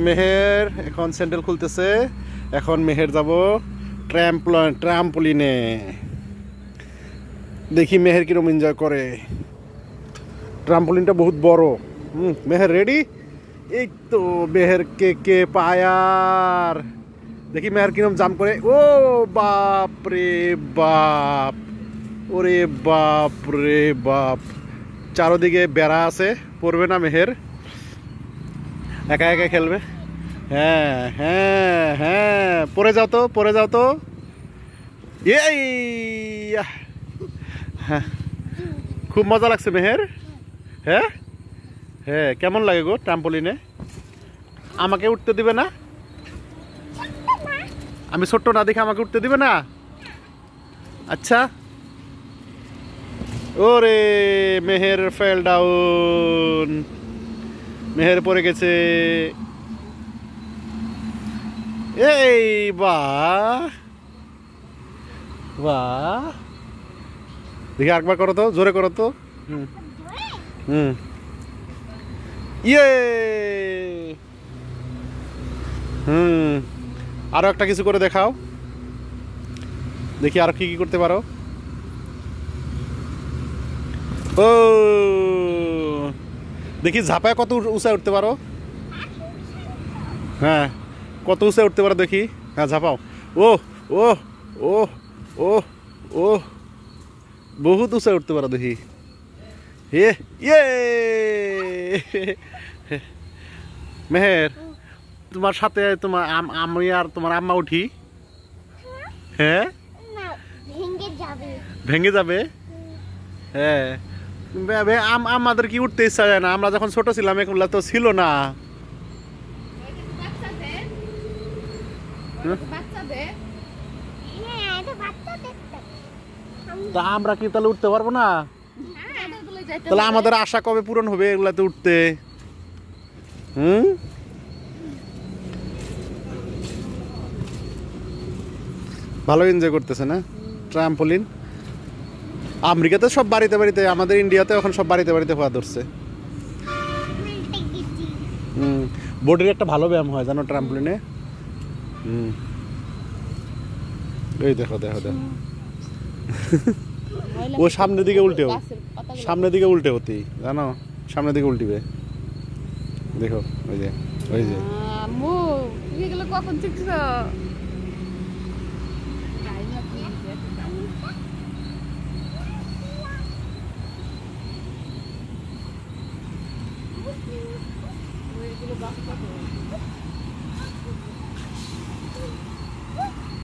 মেহের এখন স্যান্ডেল খুলতেছে। এখন মেহের যাব ট্রাম্পলিনে। দেখি মেহের কিরকম এনজয় করে। ট্রাম্পলিনটা বহুত বড়। মেহের রেডি? এই তো মেহের কে পায়ার। দেখি মেহের কিরকম জাম্প করে। ও বাপ রে বাপ, ওরে বাপ রে বাপ। চারোদিকে বেড়া আছে, পড়বে না মেহের, একা একা খেলবে। হ্যাঁ হ্যাঁ হ্যাঁ, পড়ে যাও তো, পড়ে যাও তো। এই হ্যাঁ, খুব মজা লাগছে মেহের। হ্যাঁ হ্যাঁ, কেমন লাগে গো ট্রাম্পলিনে? আমাকে উঠতে দিবে না? আমি ছোট্ট না দেখে আমাকে উঠতে দিবে না? আচ্ছা। ওরে মেহের ফেল ডাউন, মেহের পড়ে গেছে। এই বাহ বাহ, দেখি আরেকবার করো তো, জোরে করো তো। ইয়ে আরো একটা কিছু করে দেখাও, দেখি আরো কি কি করতে পারো। ও দেখি ঝাঁপায় কত উঁচায় উঠতে পারো। হ্যাঁ, কত উঁচায় উঠতে পারো দেখি। হ্যাঁ ঝাঁপাও। ও ও ও ও ও, বহুত উঁচায় উঠতে পারো দেখি। ইয়ে ইয়ে মেহের, তোমার সাথে তোমার আমি আর তোমার আম্মা উঠি। হ্যাঁ, ভেঙে যাবে। হ্যাঁ, আমাদের কি উঠতে ইচ্ছা যায় না? আমরা যখন ছোট ছিলাম এগুলা তো ছিল না। তা আমরা কি তাহলে উঠতে পারবো না? তাহলে আমাদের আশা কবে পূরণ হবে এগুলাতে উঠতে? ভালো এনজয় করতেছে না ট্রাম্পলিন? আমেরিকাতে সব বাড়িতে বাড়িতে, আমাদের ইন্ডিয়াতে এখন সব বাড়িতে বাড়িতে হওয়া ধরছে। বডির একটা ভালো ব্যায়াম হয় জানো ট্রাম্পলিনে। এই দেখো দেখো দেখো, ও সামনের দিকে উল্টেও, সামনের দিকে উল্টে হতি জানো, সামনের দিকে উল্টিবে। দেখো ওই যে, ওই যে কখন শিখছ?